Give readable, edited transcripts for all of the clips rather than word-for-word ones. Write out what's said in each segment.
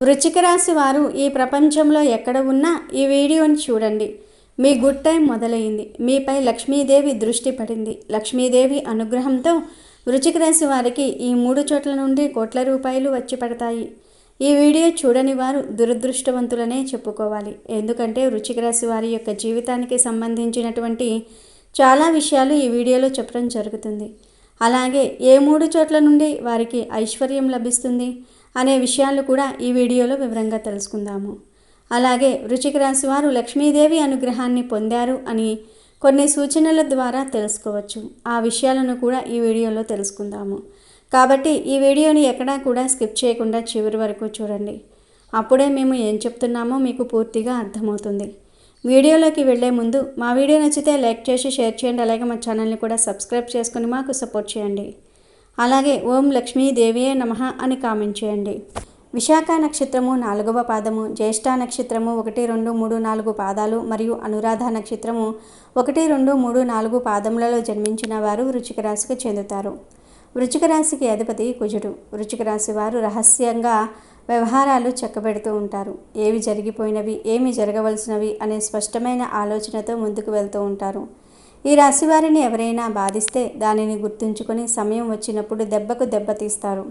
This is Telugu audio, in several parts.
వృశ్చిక రాశి వారు ఈ ప్రపంచంలో ఎక్కడ ఉన్నా ఈ వీడియోని చూడండి. మీ గుడ్ టైం మొదలైంది. మీపై లక్ష్మీదేవి దృష్టి పడింది. లక్ష్మీదేవి అనుగ్రహంతో వృశ్చిక రాశి వారికి ఈ 3 చోట్ల నుండి కోట్ల రూపాయలు వచ్చి పడతాయి. ఈ వీడియో చూడని వారు దురదృష్టవంతులనే చెప్పుకోవాలి. ఎందుకంటే వృశ్చిక రాశి వారి యొక్క జీవితానికి సంబంధించినటువంటి చాలా విషయాలు ఈ వీడియోలో చెప్పడం జరుగుతుంది. అలాగే ఏ 3 చోట్ల నుండి వారికి ఐశ్వర్యం లభిస్తుంది అనే విషయాలు కూడా ఈ వీడియోలో వివరంగా తెలుసుకుందాము. అలాగే వృశ్చిక రాశి వారు లక్ష్మీదేవి అనుగ్రహాన్ని పొందారు అని కొన్ని సూచనల ద్వారా తెలుసుకోవచ్చు. ఆ విషయాలను కూడా ఈ వీడియోలో తెలుసుకుందాము. కాబట్టి ఈ వీడియోని ఎక్కడా కూడా స్కిప్ చేయకుండా చివరి వరకు చూడండి. అప్పుడే మేము ఏం చెప్తున్నామో మీకు పూర్తిగా అర్థమవుతుంది. వీడియోలోకి వెళ్ళే ముందు మా వీడియో నచ్చితే లైక్ చేసి షేర్ చేయండి. అలాగే మా ఛానల్ని కూడా సబ్స్క్రైబ్ చేసుకుని మాకు సపోర్ట్ చేయండి. అలాగే ఓం లక్ష్మీదేవియే నమః అని కామెంట్ చేయండి. విశాఖ నక్షత్రము 4వ పాదము, జ్యేష్ఠ నక్షత్రము 1, 2, 3, 4 పాదాలు మరియు అనురాధ నక్షత్రము 1, 2, 3, 4 పాదములలో జన్మించిన వారు వృశ్చిక రాశికి చెందుతారు. వృశ్చిక రాశికి అధిపతి కుజుడు. వృశ్చిక రాశి వారు రహస్యంగా వ్యవహారాలు చక్కబెడుతూ ఉంటారు. ఏవి జరిగిపోయినవి, ఏమి జరగవలసినవి అనే స్పష్టమైన ఆలోచనతో ముందుకు వెళ్తూ ఉంటారు. ఈ రాశి వారిని ఎవరైనా బాధిస్తే దానిని గుర్తుంచుకొని సమయం వచ్చినప్పుడు దెబ్బకు దెబ్బ తీస్తారు.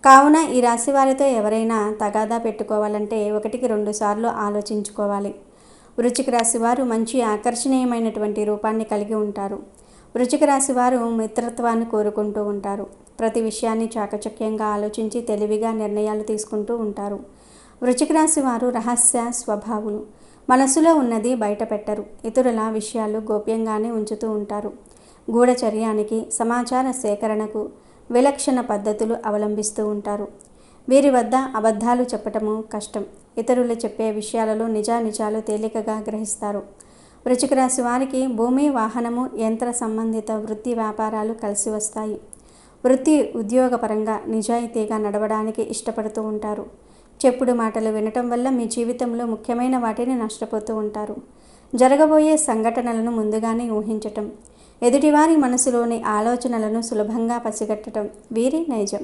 కావున ఈ రాశి వారితో ఎవరైనా తగాదా పెట్టుకోవాలంటే 1కి 2 సార్లు ఆలోచించుకోవాలి. వృశ్చిక రాశి వారు మంచి ఆకర్షణీయమైనటువంటి రూపాన్ని కలిగి ఉంటారు. వృశ్చిక రాశి వారు మిత్రత్వాన్ని కోరుకుంటూ ఉంటారు. ప్రతి విషయాన్ని చాకచక్యంగా ఆలోచించి తెలివిగా నిర్ణయాలు తీసుకుంటూ ఉంటారు. వృశ్చిక రాశి వారు రహస్య స్వభావులు. మనసులో ఉన్నది బయట పెట్టరు. ఇతరుల విషయాలు గోప్యంగానే ఉంచుతూ ఉంటారు. గూఢచర్యానికి, సమాచార సేకరణకు విలక్షణ పద్ధతులు అవలంబిస్తూ ఉంటారు. వీరి వద్ద అబద్ధాలు చెప్పటము కష్టం. ఇతరులు చెప్పే విషయాలలో నిజానిజాలు తేలికగా గ్రహిస్తారు. వృశ్చిక రాశి వారికి భూమి, వాహనము, యంత్ర సంబంధిత వృత్తి వ్యాపారాలు కలిసి వస్తాయి. వృత్తి ఉద్యోగపరంగా నిజాయితీగా నడవడానికి ఇష్టపడుతూ ఉంటారు. చెప్పుడు మాటలు వినటం వల్ల మీ జీవితంలో ముఖ్యమైన వాటిని నష్టపోతూ ఉంటారు. జరగబోయే సంఘటనలను ముందుగానే ఊహించటం, ఎదుటివారి మనసులోని ఆలోచనలను సులభంగా పసిగట్టడం వీరి నైజం.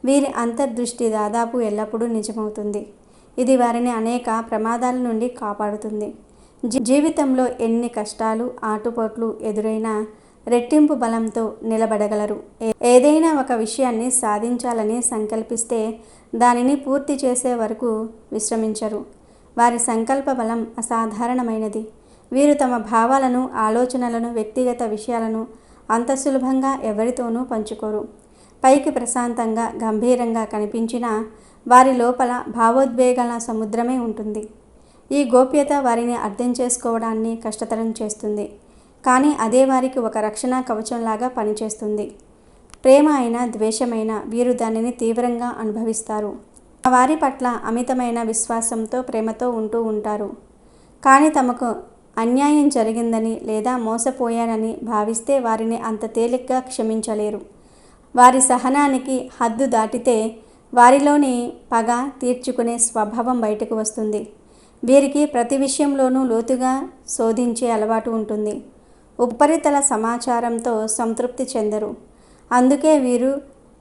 వీరి అంతర్దృష్టి దాదాపు ఎల్లప్పుడూ నిజమవుతుంది. ఇది వారిని అనేక ప్రమాదాల నుండి కాపాడుతుంది. జీవితంలో ఎన్ని కష్టాలు, ఆటుపోట్లు ఎదురైనా రెట్టింపు బలంతో నిలబడగలరు. ఏదైనా ఒక విషయాన్ని సాధించాలని సంకల్పిస్తే దానిని పూర్తి చేసే వరకు విశ్రమించరు. వారి సంకల్ప బలం అసాధారణమైనది. వీరు తమ భావాలను, ఆలోచనలను, వ్యక్తిగత విషయాలను అంత సులభంగా ఎవరితోనూ పంచుకోరు. పైకి ప్రశాంతంగా, గంభీరంగా కనిపించినా వారి లోపల భావోద్వేగాల సముద్రమే ఉంటుంది. ఈ గోప్యత వారిని అర్థం చేసుకోవడాన్ని కష్టతరం చేస్తుంది. కానీ అదే వారికి ఒక రక్షణ కవచంలాగా పనిచేస్తుంది. ప్రేమ అయినా, ద్వేషమైనా వీరు దానిని తీవ్రంగా అనుభవిస్తారు. వారి పట్ల అమితమైన విశ్వాసంతో, ప్రేమతో ఉంటూ ఉంటారు. కానీ తమకు అన్యాయం జరిగిందని లేదా మోసపోయానని భావిస్తే వారిని అంత తేలిగ్గా క్షమించలేరు. వారి సహనానికి హద్దు దాటితే వారిలోని పగ తీర్చుకునే స్వభావం బయటకు వస్తుంది. వీరికి ప్రతి విషయంలోనూ లోతుగా శోధించే అలవాటు ఉంటుంది. ఉపరితల సమాచారంతో సంతృప్తి చెందరు. అందుకే వీరు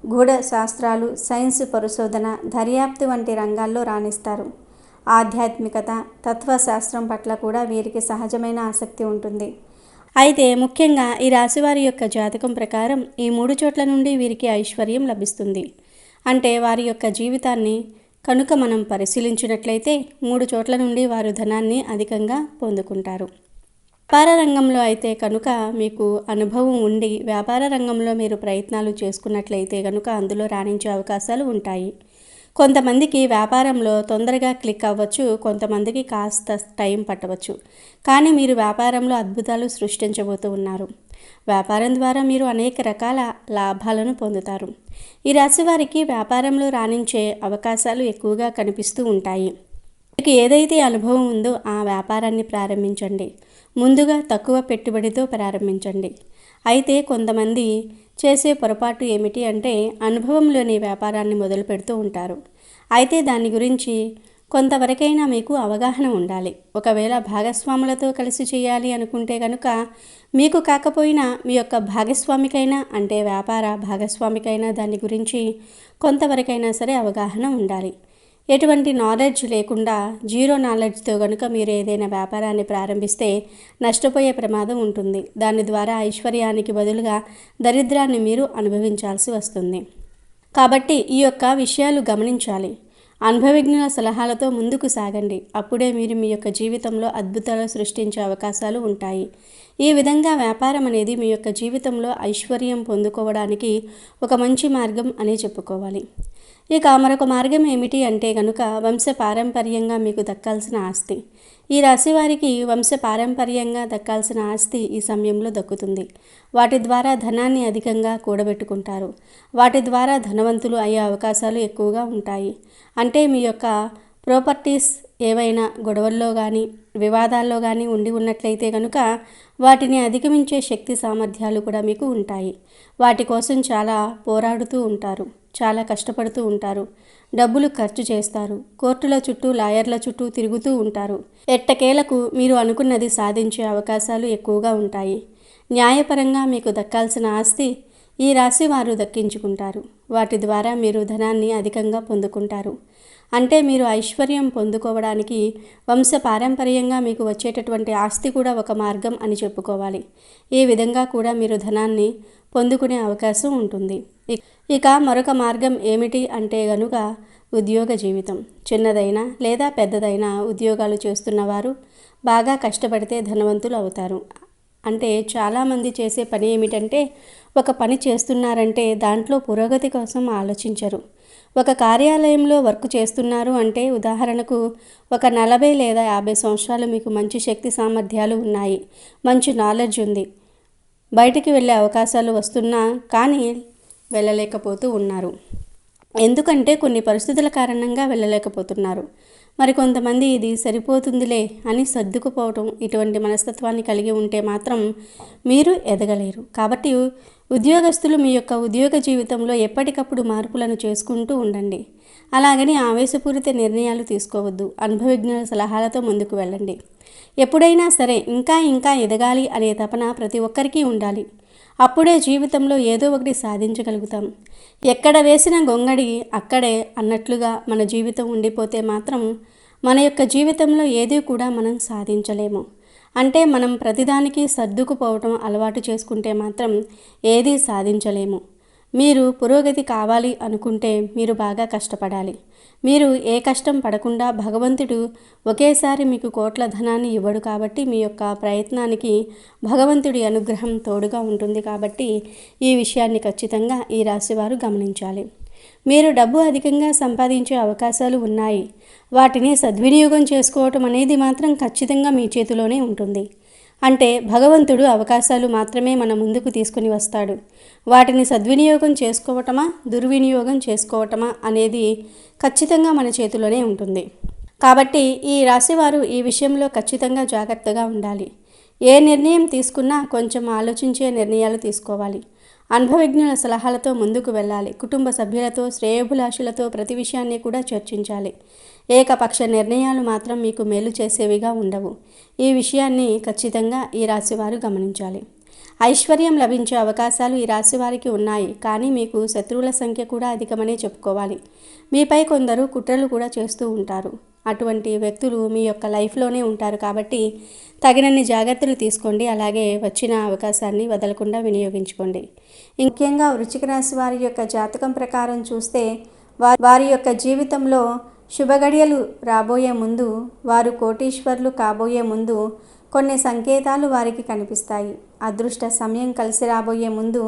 గూఢ శాస్త్రాలు, సైన్స్ పరిశోధన, దర్యాప్తు వంటి రంగాల్లో రాణిస్తారు. ఆధ్యాత్మికత, తత్వశాస్త్రం పట్ల కూడా వీరికి సహజమైన ఆసక్తి ఉంటుంది. అయితే ముఖ్యంగా ఈ రాశివారి యొక్క జాతకం ప్రకారం ఈ 3 చోట్ల నుండి వీరికి ఐశ్వర్యం లభిస్తుంది. అంటే వారి యొక్క జీవితాన్ని కనుక మనం పరిశీలించినట్లయితే 3 చోట్ల నుండి వారు ధనాన్ని అధికంగా పొందుకుంటారు. వ్యాపార రంగంలో అయితే కనుక మీకు అనుభవం ఉండి వ్యాపార రంగంలో మీరు ప్రయత్నాలు చేసుకున్నట్లయితే కనుక అందులో రాణించే అవకాశాలు ఉంటాయి. కొంతమందికి వ్యాపారంలో తొందరగా క్లిక్ అవ్వచ్చు, కొంతమందికి కాస్త టైం పట్టవచ్చు. కానీ మీరు వ్యాపారంలో అద్భుతాలు సృష్టించబోతూ ఉన్నారు. వ్యాపారం ద్వారా మీరు అనేక రకాల లాభాలను పొందుతారు. ఈ రాశి వారికి వ్యాపారంలో రాణించే అవకాశాలు ఎక్కువగా కనిపిస్తూ ఉంటాయి. మీకు ఏదైతే అనుభవం ఉందో ఆ వ్యాపారాన్ని ప్రారంభించండి. ముందుగా తక్కువ పెట్టుబడితో ప్రారంభించండి. అయితే కొంతమంది చేసే పొరపాటు ఏమిటి అంటే అనుభవం లేని వ్యాపారాన్ని మొదలు పెడుతూ ఉంటారు. అయితే దాని గురించి కొంతవరకైనా మీకు అవగాహన ఉండాలి. ఒకవేళ భాగస్వాములతో కలిసి చేయాలి అనుకుంటే కనుక మీకు కాకపోయినా మీ యొక్క భాగస్వామికైనా, అంటే వ్యాపార భాగస్వామికైనా దాని గురించి కొంతవరకైనా సరే అవగాహన ఉండాలి. ఎటువంటి నాలెడ్జ్ లేకుండా జీరో నాలెడ్జ్తో కనుక మీరు ఏదైనా వ్యాపారాన్ని ప్రారంభిస్తే నష్టపోయే ప్రమాదం ఉంటుంది. దాని ద్వారా ఐశ్వర్యానికి బదులుగా దరిద్రాన్ని మీరు అనుభవించాల్సి వస్తుంది. కాబట్టి ఈ యొక్క విషయాలు గమనించాలి. అనుభవజ్ఞుల సలహాలతో ముందుకు సాగండి. అప్పుడే మీరు మీ యొక్క జీవితంలో అద్భుతాలు సృష్టించే అవకాశాలు ఉంటాయి. ఈ విధంగా వ్యాపారం అనేది మీ యొక్క జీవితంలో ఐశ్వర్యం పొందుకోవడానికి ఒక మంచి మార్గం అని చెప్పుకోవాలి. ఇక మరొక మార్గం ఏమిటి అంటే కనుక వంశపారంపర్యంగా మీకు దక్కాల్సిన ఆస్తి. ఈ రాశి వారికి వంశపారంపర్యంగా దక్కాల్సిన ఆస్తి ఈ సమయంలో దక్కుతుంది. వాటి ద్వారా ధనాన్ని అధికంగా కూడబెట్టుకుంటారు. వాటి ద్వారా ధనవంతులు అయ్యే అవకాశాలు ఎక్కువగా ఉంటాయి. అంటే మీ యొక్క ప్రాపర్టీస్ ఏవైనా గొడవల్లో కానీ వివాదాల్లో కానీ ఉండి ఉన్నట్లయితే కనుక వాటిని అధిగమించే శక్తి సామర్థ్యాలు కూడా మీకు ఉంటాయి. వాటి కోసం చాలా పోరాడుతూ ఉంటారు, చాలా కష్టపడుతూ ఉంటారు, డబ్బులు ఖర్చు చేస్తారు, కోర్టుల చుట్టూ లాయర్ల చుట్టూ తిరుగుతూ ఉంటారు. ఎట్టకేలకు మీరు అనుకున్నది సాధించే అవకాశాలు ఎక్కువగా ఉంటాయి. న్యాయపరంగా మీకు దక్కాల్సిన ఆస్తి ఈ రాశి వారు దక్కించుకుంటారు. వాటి ద్వారా మీరు ధనాన్ని అధికంగా పొందుకుంటారు. అంటే మీరు ఐశ్వర్యం పొందుకోవడానికి వంశపారంపర్యంగా మీకు వచ్చేటటువంటి ఆస్తి కూడా ఒక మార్గం అని చెప్పుకోవాలి. ఈ విధంగా కూడా మీరు ధనాన్ని పొందుకునే అవకాశం ఉంటుంది. ఇక మరొక మార్గం ఏమిటి అంటే గనుక ఉద్యోగ జీవితం. చిన్నదైనా లేదా పెద్దదైనా ఉద్యోగాలు చేస్తున్నవారు బాగా కష్టపడితే ధనవంతులు అవుతారు. అంటే చాలామంది చేసే పని ఏమిటంటే ఒక పని చేస్తున్నారంటే దాంట్లో పురోగతి కోసం ఆలోచించరు. ఒక కార్యాలయంలో వర్క్ చేస్తున్నారు అంటే ఉదాహరణకు ఒక 40 లేదా 50 సంవత్సరాలు మీకు మంచి శక్తి సామర్థ్యాలు ఉన్నాయి, మంచి నాలెడ్జ్ ఉంది, బయటికి వెళ్ళే అవకాశాలు వస్తున్నా కానీ వెళ్ళలేకపోతూ ఉన్నారు. ఎందుకంటే కొన్ని పరిస్థితుల కారణంగా వెళ్ళలేకపోతున్నారు. మరికొంతమంది ఇది సరిపోతుందిలే అని సర్దుకుపోవటం, ఇటువంటి మనస్తత్వాన్ని కలిగి ఉంటే మాత్రం మీరు ఎదగలేరు. కాబట్టి ఉద్యోగస్తులు మీ యొక్క ఉద్యోగ జీవితంలో ఎప్పటికప్పుడు మార్పులను చేసుకుంటూ ఉండండి. అలాగని ఆవేశపూరిత నిర్ణయాలు తీసుకోవద్దు. అనుభవజ్ఞుల సలహాలతో ముందుకు వెళ్ళండి. ఎప్పుడైనా సరే ఇంకా ఎదగాలి అనే తపన ప్రతి ఒక్కరికి ఉండాలి. అప్పుడే జీవితంలో ఏదో ఒకటి సాధించగలుగుతాం. ఎక్కడ వేసిన గొంగడి అక్కడే అన్నట్లుగా మన జీవితం ఉండిపోతే మాత్రం మన యొక్క జీవితంలో ఏది కూడా మనం సాధించలేము. అంటే మనం ప్రతిదానికి సర్దుకుపోవటం అలవాటు చేసుకుంటే మాత్రం ఏదీ సాధించలేము. మీరు పురోగతి కావాలి అనుకుంటే మీరు బాగా కష్టపడాలి. మీరు ఏ కష్టం పడకుండా భగవంతుడు ఒకేసారి మీకు కోట్ల ధనాన్ని ఇవ్వడు. కాబట్టి మీ యొక్క ప్రయత్నానికి భగవంతుడి అనుగ్రహం తోడుగా ఉంటుంది. కాబట్టి ఈ విషయాన్ని ఖచ్చితంగా ఈ రాశివారు గమనించాలి. మీరు డబ్బు అధికంగా సంపాదించే అవకాశాలు ఉన్నాయి. వాటిని సద్వినియోగం చేసుకోవటం అనేది మాత్రం ఖచ్చితంగా మీ చేతిలోనే ఉంటుంది. అంటే భగవంతుడు అవకాశాలు మాత్రమే మన ముందుకు తీసుకుని వస్తాడు. వాటిని సద్వినియోగం చేసుకోవటమా దుర్వినియోగం చేసుకోవటమా అనేది ఖచ్చితంగా మన చేతిలోనే ఉంటుంది. కాబట్టి ఈ రాశివారు ఈ విషయంలో ఖచ్చితంగా జాగ్రత్తగా ఉండాలి. ఏ నిర్ణయం తీసుకున్నా కొంచెం ఆలోచించే నిర్ణయాలు తీసుకోవాలి. అనుభవజ్ఞుల సలహాలతో ముందుకు వెళ్ళాలి. కుటుంబ సభ్యులతో శ్రేయోభిలాషులతో ప్రతి విషయాన్ని కూడా చర్చించాలి. ఏకపక్ష నిర్ణయాలు మాత్రం మీకు మేలు చేసేవిగా ఉండవు. ఈ విషయాన్ని ఖచ్చితంగా ఈ రాశివారు గమనించాలి. ఐశ్వర్యం లభించే అవకాశాలు ఈ రాశివారికి ఉన్నాయి. కానీ మీకు శత్రువుల సంఖ్య కూడా అధికమనే చెప్పుకోవాలి. మీపై కొందరు కుట్రలు కూడా చేస్తూ ఉంటారు. అటువంటి వ్యక్తులు మీ యొక్క లైఫ్లోనే ఉంటారు. కాబట్టి తగినన్ని జాగ్రత్తలు తీసుకోండి. అలాగే వచ్చిన అవకాశాన్ని వదలకుండా వినియోగించుకోండి. ముఖ్యంగా వృశ్చిక రాశి వారి యొక్క జాతకం ప్రకారం చూస్తే వారి యొక్క జీవితంలో శుభగడియలు రాబోయే ముందు, వారు కోటీశ్వర్లు కాబోయే ముందు కొన్ని సంకేతాలు వారికి కనిపిస్తాయి. అదృష్ట సమయం కలిసి రాబోయే ముందు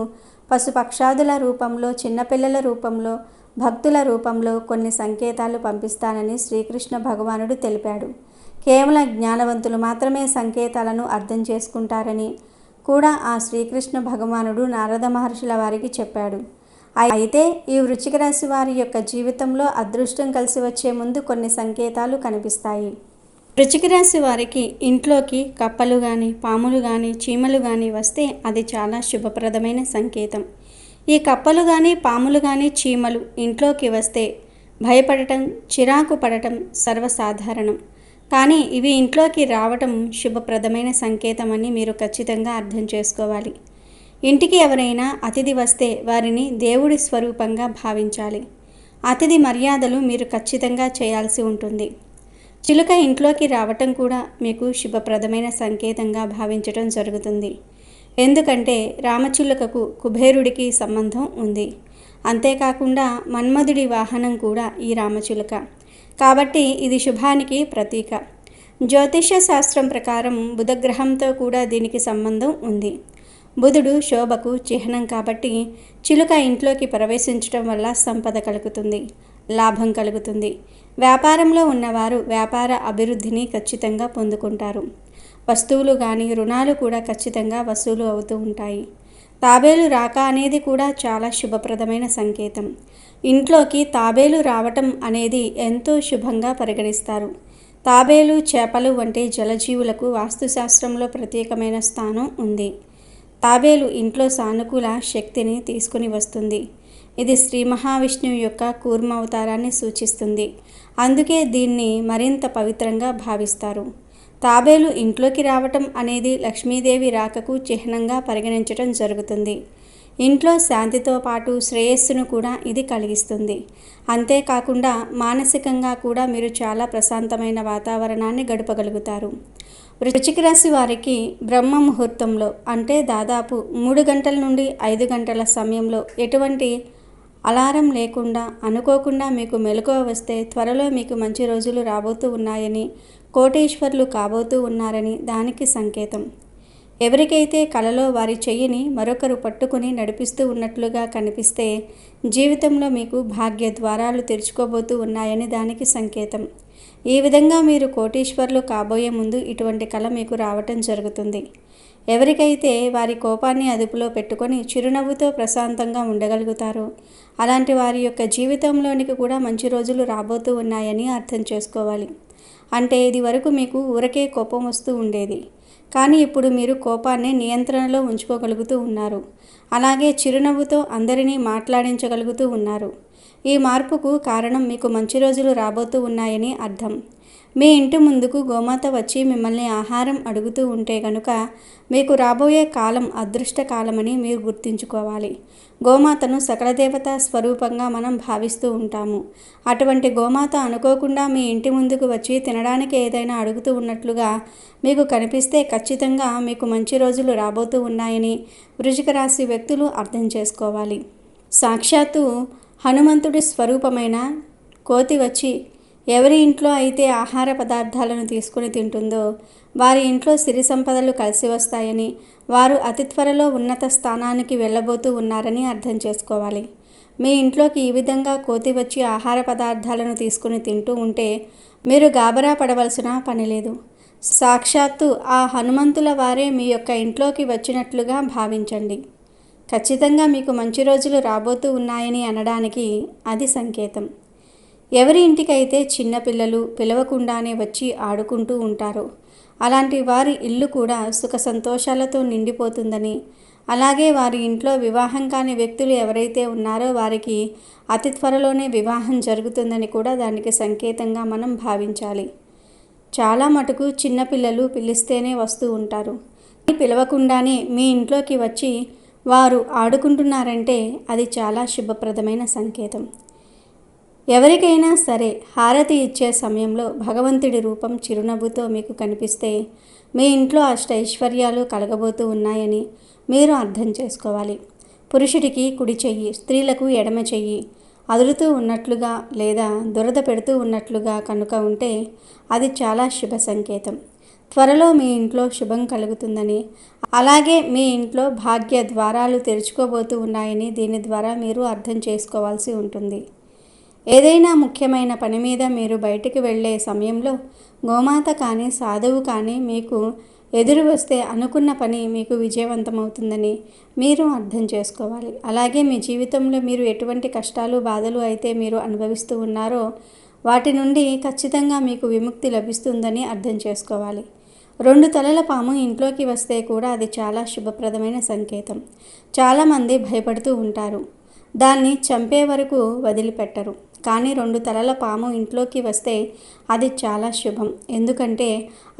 పశుపక్షాదుల రూపంలో, చిన్నపిల్లల రూపంలో, భక్తుల రూపంలో కొన్ని సంకేతాలు పంపిస్తానని శ్రీకృష్ణ భగవానుడు తెలిపాడు. కేవలం జ్ఞానవంతులు మాత్రమే సంకేతాలను అర్థం చేసుకుంటారని కూడా ఆ శ్రీకృష్ణ భగవానుడు నారద మహర్షుల వారికి చెప్పాడు. అయితే ఈ వృశ్చిక రాశి వారి యొక్క జీవితంలో అదృష్టం కలిసి వచ్చే ముందు కొన్ని సంకేతాలు కనిపిస్తాయి. వృశ్చిక రాశి వారికి ఇంట్లోకి కప్పలు కానీ, పాములు కానీ, చీమలు కానీ వస్తే అది చాలా శుభప్రదమైన సంకేతం. ఈ కప్పలు కానీ, పాములు కానీ, చీమలు ఇంట్లోకి వస్తే భయపడటం, చిరాకు పడటం సర్వసాధారణం. కానీ ఇవి ఇంట్లోకి రావటం శుభప్రదమైన సంకేతమని మీరు ఖచ్చితంగా అర్థం చేసుకోవాలి. ఇంటికి ఎవరైనా అతిథి వస్తే వారిని దేవుడి స్వరూపంగా భావించాలి. అతిథి మర్యాదలు మీరు ఖచ్చితంగా చేయాల్సి ఉంటుంది. చిలుక ఇంట్లోకి రావటం కూడా మీకు శుభప్రదమైన సంకేతంగా భావించటం జరుగుతుంది. ఎందుకంటే రామచిలుకకు కుబేరుడికి సంబంధం ఉంది. అంతేకాకుండా మన్మధుడి వాహనం కూడా ఈ రామచిలుక. కాబట్టి ఇది శుభానికి ప్రతీక. జ్యోతిష్య శాస్త్రం ప్రకారం బుధగ్రహంతో కూడా దీనికి సంబంధం ఉంది. బుధుడు శోభకు చిహ్నం కాబట్టి చిలుక ఇంట్లోకి ప్రవేశించడం వల్ల సంపద కలుగుతుంది, లాభం కలుగుతుంది. వ్యాపారంలో ఉన్నవారు వ్యాపార అభివృద్ధిని ఖచ్చితంగా పొందుకుంటారు. వస్తువులు కానీ రుణాలు కూడా ఖచ్చితంగా వసూలు అవుతూ ఉంటాయి. తాబేలు రాక అనేది కూడా చాలా శుభప్రదమైన సంకేతం. ఇంట్లోకి తాబేలు రావటం అనేది ఎంతో శుభంగా పరిగణిస్తారు. తాబేలు, చేపలు వంటి జలజీవులకు వాస్తుశాస్త్రంలో ప్రత్యేకమైన స్థానం ఉంది. తాబేలు ఇంట్లో సానుకూల శక్తిని తీసుకుని వస్తుంది. ఇది శ్రీ మహావిష్ణువు యొక్క కూర్మ అవతారాన్ని సూచిస్తుంది. అందుకే దీన్ని మరింత పవిత్రంగా భావిస్తారు. తాబేలు ఇంట్లోకి రావటం అనేది లక్ష్మీదేవి రాకకు చిహ్నంగా పరిగణించటం జరుగుతుంది. ఇంట్లో శాంతితో పాటు శ్రేయస్సును కూడా ఇది కలిగిస్తుంది. అంతేకాకుండా మానసికంగా కూడా మీరు చాలా ప్రశాంతమైన వాతావరణాన్ని గడపగలుగుతారు. వృశ్చిక రాశి వారికి బ్రహ్మ ముహూర్తంలో అంటే దాదాపు 3 గంటల నుండి 5 గంటల సమయంలో ఎటువంటి అలారం లేకుండా అనుకోకుండా మీకు మెలకువ వస్తే త్వరలో మీకు మంచి రోజులు రాబోతూ ఉన్నాయని, కోటీశ్వర్లు కాబోతూ ఉన్నారని దానికి సంకేతం. ఎవరికైతే కలలో వారి చెయ్యిని మరొకరు పట్టుకుని నడిపిస్తూ ఉన్నట్లుగా కనిపిస్తే జీవితంలో మీకు భాగ్య ద్వారాలు తెరుచుకోబోతూ ఉన్నాయని దానికి సంకేతం. ఈ విధంగా మీరు కోటీశ్వర్లు కాబోయే ముందు ఇటువంటి కళ మీకు రావటం జరుగుతుంది. ఎవరికైతే వారి కోపాన్ని అదుపులో పెట్టుకొని చిరునవ్వుతో ప్రశాంతంగా ఉండగలుగుతారో అలాంటి వారి యొక్క జీవితంలోనికి కూడా మంచి రోజులు రాబోతూ ఉన్నాయని అర్థం చేసుకోవాలి. అంటే ఇది వరకు మీకు ఊరకే కోపం వస్తూ ఉండేది, కానీ ఇప్పుడు మీరు కోపాన్ని నియంత్రణలో ఉంచుకోగలుగుతూ ఉన్నారు. అలాగే చిరునవ్వుతో అందరినీ మాట్లాడించగలుగుతూ ఉన్నారు. ఈ మార్పుకు కారణం మీకు మంచి రోజులు రాబోతూ ఉన్నాయని అర్థం. మీ ఇంటి ముందుకు గోమాత వచ్చి మిమ్మల్ని ఆహారం అడుగుతూ ఉంటే కనుక మీకు రాబోయే కాలం అదృష్ట కాలమని మీరు గుర్తుంచుకోవాలి. గోమాతను సకల దేవతా స్వరూపంగా మనం భావిస్తూ ఉంటాము. అటువంటి గోమాత అనుకోకుండా మీ ఇంటి ముందుకు వచ్చి తినడానికి ఏదైనా అడుగుతూ ఉన్నట్లుగా మీకు కనిపిస్తే ఖచ్చితంగా మీకు మంచి రోజులు రాబోతూ ఉన్నాయని వృశ్చిక రాశి వ్యక్తులు అర్థం చేసుకోవాలి. సాక్షాత్తు హనుమంతుడి స్వరూపమైన కోతి వచ్చి ఎవరి ఇంట్లో అయితే ఆహార పదార్థాలను తీసుకుని తింటుందో వారి ఇంట్లో సిరి సంపదలు కలిసి వస్తాయని, వారు అతి త్వరలో ఉన్నత స్థానానికి వెళ్ళబోతూ ఉన్నారని అర్థం చేసుకోవాలి. మీ ఇంట్లోకి ఈ విధంగా కోతి వచ్చి ఆహార పదార్థాలను తీసుకుని తింటూ ఉంటే మీరు గాబరా పడవలసిన పని లేదు. సాక్షాత్తు ఆ హనుమంతుల వారే మీ యొక్క ఇంట్లోకి వచ్చినట్లుగా భావించండి. ఖచ్చితంగా మీకు మంచి రోజులు రాబోతూ ఉన్నాయని అనడానికి అది సంకేతం. ఎవరి ఇంటికైతే చిన్నపిల్లలు పిలవకుండానే వచ్చి ఆడుకుంటూ ఉంటారో అలాంటి వారి ఇల్లు కూడా సుఖ సంతోషాలతో నిండిపోతుందని, అలాగే వారి ఇంట్లో వివాహం కాని వ్యక్తులు ఎవరైతే ఉన్నారో వారికి అతి త్వరలోనే వివాహం జరుగుతుందని కూడా దానికి సంకేతంగా మనం భావించాలి. చాలా మటుకు చిన్నపిల్లలు పిలిస్తేనే వస్తూ ఉంటారు. పిలవకుండానే మీ ఇంట్లోకి వచ్చి వారు ఆడుకుంటున్నారంటే అది చాలా శుభప్రదమైన సంకేతం. ఎవరికైనా సరే హారతి ఇచ్చే సమయంలో భగవంతుడి రూపం చిరునవ్వుతో మీకు కనిపిస్తే మీ ఇంట్లో అష్టైశ్వర్యాలు కలగబోతూ ఉన్నాయని మీరు అర్థం చేసుకోవాలి. పురుషుడికి కుడి చెయ్యి, స్త్రీలకు ఎడమ చెయ్యి అదులుతూ ఉన్నట్లుగా లేదా దురద పెడుతూ ఉన్నట్లుగా కనుక ఉంటే అది చాలా శుభ సంకేతం. త్వరలో మీ ఇంట్లో శుభం కలుగుతుందని, అలాగే మీ ఇంట్లో భాగ్య ద్వారాలు తెరుచుకోబోతూ ఉన్నాయని దీని ద్వారా మీరు అర్థం చేసుకోవాల్సి ఉంటుంది. ఏదైనా ముఖ్యమైన పని మీద మీరు బయటికి వెళ్ళే సమయంలో గోమాత కానీ సాధువు కానీ మీకు ఎదురు వస్తే అనుకున్న పని మీకు విజయవంతమవుతుందని మీరు అర్థం చేసుకోవాలి. అలాగే మీ జీవితంలో మీరు ఎటువంటి కష్టాలు బాధలు అయితే మీరు అనుభవిస్తూ ఉన్నారో వాటి నుండి ఖచ్చితంగా మీకు విముక్తి లభిస్తుందని అర్థం చేసుకోవాలి. 2 తలల పాము ఇంట్లోకి వస్తే కూడా అది చాలా శుభప్రదమైన సంకేతం. చాలామంది భయపడుతూ ఉంటారు, దాన్ని చంపే వరకు వదిలిపెట్టరు. కానీ 2 తలల పాము ఇంట్లోకి వస్తే అది చాలా శుభం. ఎందుకంటే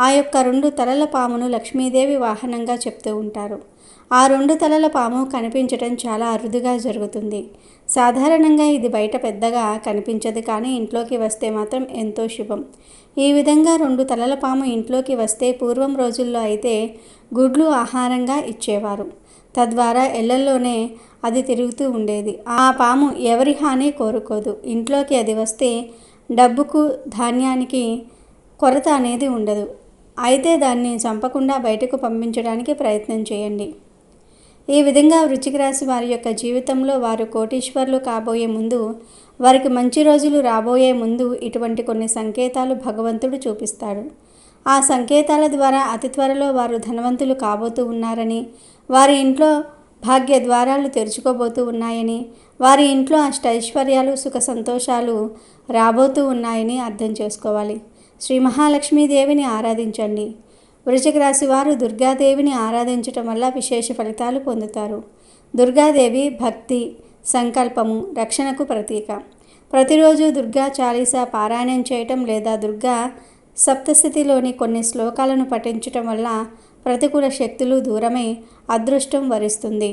ఆ యొక్క 2 తలల పామును లక్ష్మీదేవి వాహనంగా చెప్తూ ఉంటారు. ఆ 2 తలల పాము కనిపించటం చాలా అరుదుగా జరుగుతుంది. సాధారణంగా ఇది బయట పెద్దగా కనిపించదు, కానీ ఇంట్లోకి వస్తే మాత్రం ఎంతో శుభం. ఈ విధంగా 2 తలల పాము ఇంట్లోకి వస్తే పూర్వం రోజుల్లో అయితే గుడ్లు ఆహారంగా ఇచ్చేవారు. తద్వారా ఇళ్లలోనే అది తిరుగుతూ ఉండేది. ఆ పాము ఎవరి హాని కోరుకోదు. ఇంట్లోకి అది వస్తే డబ్బుకు, ధాన్యానికి కొరత అనేది ఉండదు. అయితే దాన్ని చంపకుండా బయటకు పంపించడానికి ప్రయత్నం చేయండి. ఈ విధంగా వృశ్చిక రాశి వారి యొక్క జీవితంలో వారు కోటీశ్వరులు కాబోయే ముందు, వారికి మంచి రోజులు రాబోయే ముందు ఇటువంటి కొన్ని సంకేతాలు భగవంతుడు చూపిస్తాడు. ఆ సంకేతాల ద్వారా అతి త్వరలో వారు ధనవంతులు కాబోతూ ఉన్నారని, వారి ఇంట్లో భాగ్య ద్వారాలు తెరుచుకోబోతూ ఉన్నాయని, వారి ఇంట్లో అష్టైశ్వర్యాలు, సుఖ సంతోషాలు రాబోతూ ఉన్నాయని అర్థం చేసుకోవాలి. శ్రీ మహాలక్ష్మీదేవిని ఆరాధించండి. వృశ్చిక రాశి వారు దుర్గాదేవిని ఆరాధించటం వల్ల విశేష ఫలితాలు పొందుతారు. దుర్గాదేవి భక్తి, సంకల్పము, రక్షణకు ప్రతీక. ప్రతిరోజు దుర్గా చాలీసా పారాయణం చేయటం లేదా దుర్గా సప్తశతిలోని కొన్ని శ్లోకాలను పఠించటం వల్ల ప్రతికూల శక్తులు దూరమై అదృష్టం వరిస్తుంది.